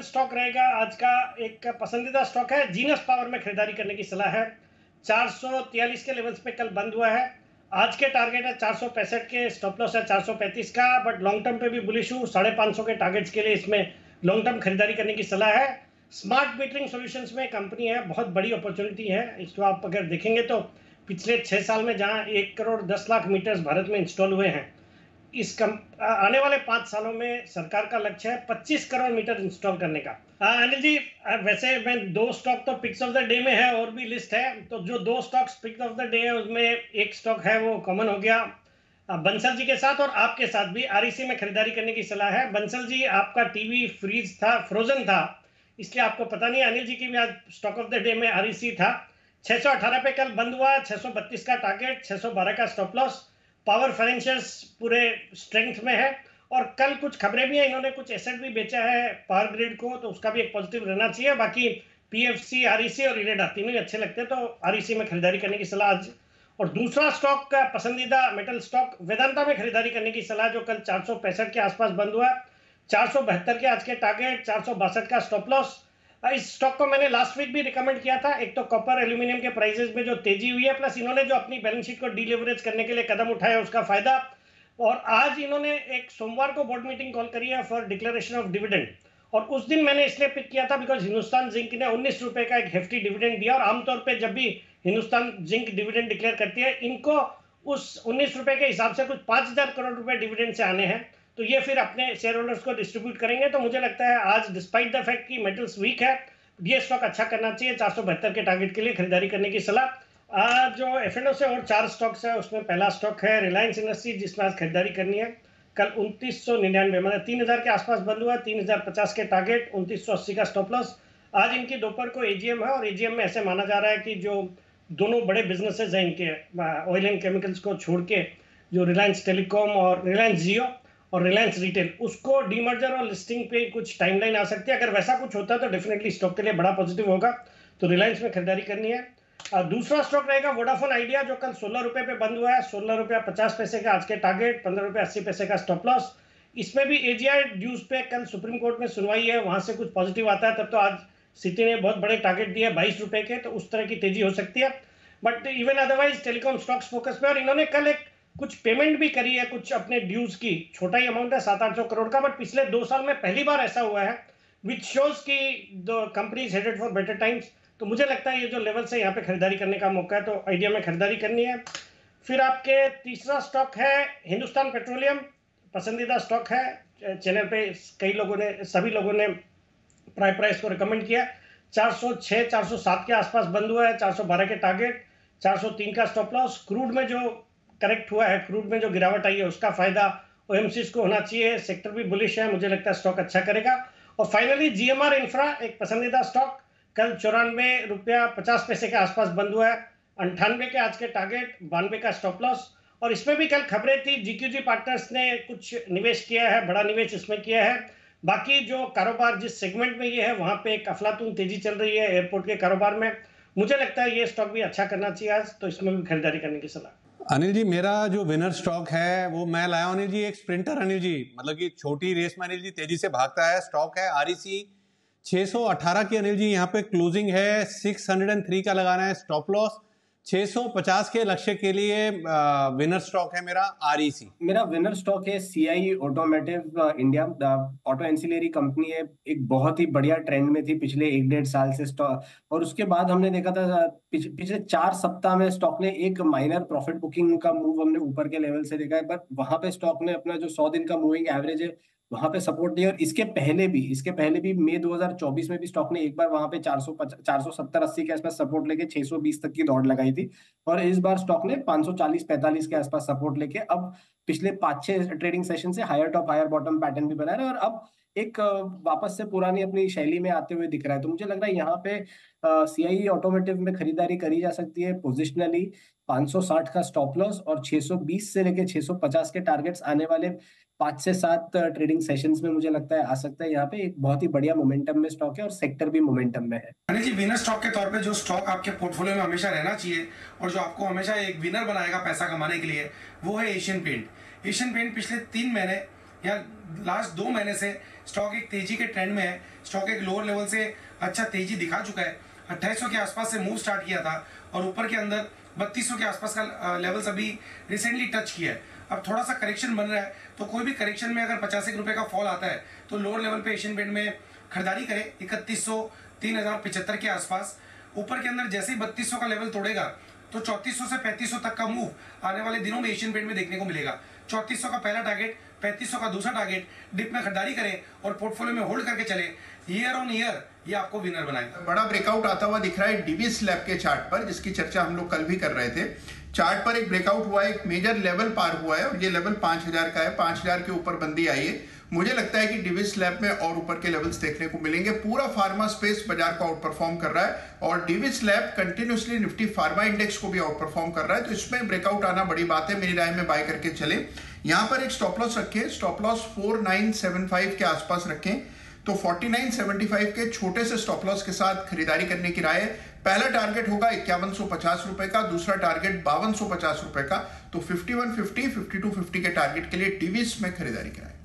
Fundamental stock रहेगा आज का। एक पसंदीदा स्टॉक है, जीनस पावर में खरीदारी करने की सलाह है। 443 के लेवल्स पे कल बंद हुआ है। आज के टारगेट है 465 के, स्टॉप लॉस है 435 का, बट लॉन्ग टर्म पे भी बुलिश हूँ। 550 के टारगेट्स के लिए इसमें लॉन्ग टर्म खरीदारी करने की सलाह है। स्मार्ट मीटरिंग सॉल्यूशंस में कंपनी है, बहुत बड़ी अपॉर्चुनिटी है। इसको आप अगर देखेंगे तो पिछले 6 साल में जहां 1 करोड़ 10 लाख मीटर्स भारत में इंस्टॉल हुए हैं, आने वाले 5 सालों में सरकार का लक्ष्य है 25 करोड़ मीटर इंस्टॉल करने का। अनिल जी, वैसे मैं 2 स्टॉक तो पिक्स ऑफ द डे में है, और भी लिस्ट है। तो जो 2 stocks picks of the day है उसमें एक स्टॉक है वो कॉमन हो गया बंसल जी के साथ, और आपके साथ भी आरईसी में खरीदारी करने की सलाह है। बंसल जी, आपका टीवी फ्रीज था, फ्रोजन था, इसलिए आपको पता नहीं। अनिल जी की भी आज स्टॉक ऑफ द डे में आरईसी था। 618 पे कल बंद हुआ, 632 का टारगेट, 612 का स्टॉप लॉस। पावर फाइनेंशियल्स पूरे स्ट्रेंथ में है, और कल कुछ खबरें भी हैं, इन्होंने कुछ एसेट भी बेचा है पावर ग्रिड को, तो उसका भी एक पॉजिटिव रहना चाहिए। बाकी पीएफसी, आरईसी और इरेडा तीनों ही अच्छे लगते हैं, तो आरईसी में खरीदारी करने की सलाह आज। और दूसरा स्टॉक का पसंदीदा मेटल स्टॉक वेदांता में खरीदारी करने की सलाह, जो कल 465 के आसपास बंद हुआ। 472 के आज के टारगेट, 462 का स्टॉप लॉस। इस स्टॉक को मैंने लास्ट वीक भी रिकमेंड किया था। एक तो कॉपर एल्यूमिनियम के प्राइसेस में जो तेजी हुई है, प्लस इन्होंने जो अपनी बैलेंस शीट को डीलेवरेज करने के लिए कदम उठाया उसका फायदा। और आज इन्होंने एक सोमवार को बोर्ड मीटिंग कॉल करी है फॉर डिक्लेरेशन ऑफ डिविडेंड, और उस दिन मैंने इसलिए पिक किया था बिकॉज हिंदुस्तान जिंक ने 19 रुपए का एक हेफ्टी डिविडेंड दिया, और आमतौर पर जब भी हिंदुस्तान जिंक डिविडेंड डिक्लेयर करती है, इनको उस 19 रुपए के हिसाब से कुछ 5,000 करोड़ रुपए डिविडेंड से आने हैं, तो ये फिर अपने शेयर होल्डर्स को डिस्ट्रीब्यूट करेंगे। तो मुझे लगता है आज डिस्पाइट द फैक्ट कि मेटल्स वीक है, ये स्टॉक अच्छा करना चाहिए। 472 के टारगेट के लिए खरीदारी करने की सलाह। आज जो एफएनओ से और 4 स्टॉक्स है, उसमें पहला स्टॉक है रिलायंस इंडस्ट्री, जिसमें आज खरीदारी करनी है। कल 2999 मतलब 3000 के आसपास बंद हुआ, 3050 के टारगेट, 2980 का स्टॉप लॉस। आज इनकी दोपहर को एजीएम है, और एजीएम में ऐसे माना जा रहा है कि जो दोनों बड़े बिजनेसेस हैं इनके, ऑयल एंड केमिकल्स को छोड़ के, जो रिलायंस टेलीकॉम और रिलायंस जियो और रिलायंस रिटेल, उसको डीमर्जर और लिस्टिंग पे कुछ टाइमलाइन आ सकती है। अगर वैसा कुछ होता है तो डेफिनेटली स्टॉक के लिए बड़ा पॉजिटिव होगा, तो रिलायंस में खरीदारी करनी है। दूसरा स्टॉक रहेगा वोडाफोन आइडिया, जो कल 16 रुपए पे बंद हुआ है। 16 रुपया 50 पैसे का आज के टारगेट, 15 रुपया 80 पैसे का स्टॉप लॉस। इसमें भी एजीआई ड्यूज पे कल सुप्रीम कोर्ट में सुनवाई है, वहां से कुछ पॉजिटिव आता है तब तो आज सिटी ने बहुत बड़े टारगेट दिए 22 रुपए के, तो उस तरह की तेजी हो सकती है। But even otherwise telecom stocks focus पे, और इन्होंने कल एक कुछ पेमेंट भी करी है कुछ अपने ड्यूज की, छोटा ही अमाउंट है 700-800 करोड़ का, बट पिछले 2 साल में पहली बार ऐसा हुआ है, विच शोज की the company is headed for better times. तो मुझे लगता है ये जो लेवल से यहाँ पे खरीदारी करने का मौका है, तो आइडिया में खरीदारी करनी है। फिर आपके तीसरा स्टॉक है हिंदुस्तान पेट्रोलियम, पसंदीदा स्टॉक है। चैनल पे कई लोगों ने, सभी लोगों ने प्राइस को रिकमेंड किया। 406 407 के आसपास बंद हुआ है, 412 के टारगेट, 403 का स्टॉप लॉस। क्रूड में जो करेक्ट हुआ है, क्रूड में जो गिरावट आई है, उसका फायदा ओएमसीज को होना चाहिए। सेक्टर भी बुलिश है, मुझे लगता है स्टॉक अच्छा करेगा। और फाइनली जीएमआर इंफ्रा, एक पसंदीदा स्टॉक, कल 94 रुपया 50 पैसे के आसपास बंद हुआ है, 98 के आज के टारगेट, 92 का स्टॉप लॉस। और इसमें भी कल खबरें थी, जीक्यूजी पार्टनर्स ने कुछ निवेश किया है, बड़ा निवेश इसमें किया है। बाकी जो कारोबार जिस सेगमेंट में ये है, वहां पे एक अफलातून तेजी चल रही है एयरपोर्ट के कारोबार में। मुझे लगता है ये स्टॉक भी अच्छा करना चाहिए आज, तो इसमें भी खरीदारी करने की सलाह। अनिल जी, मेरा जो विनर स्टॉक है वो मैं लाया हूं अनिल जी, एक स्प्रिंटर अनिल जी, मतलब कि छोटी रेस में अनिल जी तेजी से भागता है। स्टॉक है आरईसी 618 की अनिल जी, यहाँ पे क्लोजिंग है 603 का लगाना है स्टॉप लॉस। 650 के लक्ष्य के लिए विनर स्टॉक है मेरा आरईसी। मेरा विनर स्टॉक है CI automotive India, auto ancillary company है, एक बहुत ही बढ़िया ट्रेंड में थी पिछले 1-1.5 साल से स्टॉक, और उसके बाद हमने देखा था पिछले 4 सप्ताह में स्टॉक ने एक माइनर प्रॉफिट बुकिंग का मूव हमने ऊपर के लेवल से देखा है, पर वहां पे स्टॉक ने अपना जो 100 दिन का मूविंग एवरेज है वहां पे सपोर्ट दिया। और इसके पहले भी मई 2024 में भी स्टॉक ने एक बार वहां पे 470-80 के आसपास सपोर्ट लेके 620 तक की दौड़ लगाई थी, और इस बार स्टॉक ने 540-45 के आसपास सपोर्ट लेके अब पिछले 5-6 ट्रेडिंग सेशन से higher top higher bottom pattern भी बना रहा है, और अब एक वापस से पुरानी अपनी शैली में आते हुए दिख रहा है। तो मुझे लग रहा है यहाँ पे सीआई ऑटोमोटिव में खरीदारी करी जा सकती है पोजिशनली। 560 का स्टॉप लॉस और 620 से लेके 650 के टारगेट्स आने वाले 5 से 7 ट्रेडिंग सेशंस में मुझे लगता है आ सकता है। यहाँ पे एक बहुत ही बढ़िया मोमेंटम में स्टॉक है, और सेक्टर भी मोमेंटम में है। अनिल जी, विनर स्टॉक के तौर पे जो स्टॉक आपके पोर्टफोलियो में हमेशा रहना चाहिए और जो आपको हमेशा एक विनर बनाएगा पैसा कमाने के लिए, वो है एशियन पेंट। एशियन पेंट पिछले 3 महीने या लास्ट 2 महीने से स्टॉक एक तेजी के ट्रेंड में है। स्टॉक एक लोअर लेवल से अच्छा तेजी दिखा चुका है। 2800 के आसपास से मूव स्टार्ट किया था और ऊपर के अंदर 3200 के आसपास का लेवल्स अभी रिसेंटली टच किया है। अब थोड़ा सा करेक्शन बन रहा है, तो कोई भी करेक्शन में अगर 50 रुपए का फॉल आता है तो लोअर लेवल पे एशियन पेंट में खरीदारी करें 3100 3075 के आसपास। ऊपर के अंदर जैसे ही 3200 का लेवल तोड़ेगा तो 3400 से 3500 तक का मूव आने वाले दिनों में एशियन पेंट में देखने को मिलेगा। 3400 का पहला टारगेट, 3500 का दूसरा टारगेट, डिप में खरीदारी करें और पोर्टफोलियो में होल्ड करके चले। ईयर ऑन ईयर ये आपको विनर बनाएगा। बड़ा ब्रेकआउट आता हुआ दिख रहा है डीवी स्लैब के चार्ट पर, जिसकी चर्चा हम लोग कल भी कर रहे थे। चार्ट पर एक ब्रेकआउट हुआ है, एक मेजर लेवल पार हुआ है और ये लेवल 5000 का है। 5000 के ऊपर बंदी आई है। मुझे लगता है कि डीवी स्लैब में और ऊपर के लेवल्स देखने को मिलेंगे। पूरा फार्मा स्पेस बाजार को आउट परफॉर्म कर रहा है और DV slab continuously Nifty pharma index को भी आउट परफॉर्म कर रहा है, तो इसमें ब्रेकआउट आना बड़ी बात है। मेरी राय में बाय करके चले। यहां पर एक स्टॉप लॉस रखें, स्टॉप लॉस 4975 के आसपास रखें, तो 4975 के छोटे से स्टॉप लॉस के साथ खरीदारी करने की राय है। पहला टारगेट होगा 5150 रुपए का, दूसरा टारगेट 5250 रुपए का, तो 5150 5250 के टारगेट के लिए डीवीस में खरीदारी कराएं।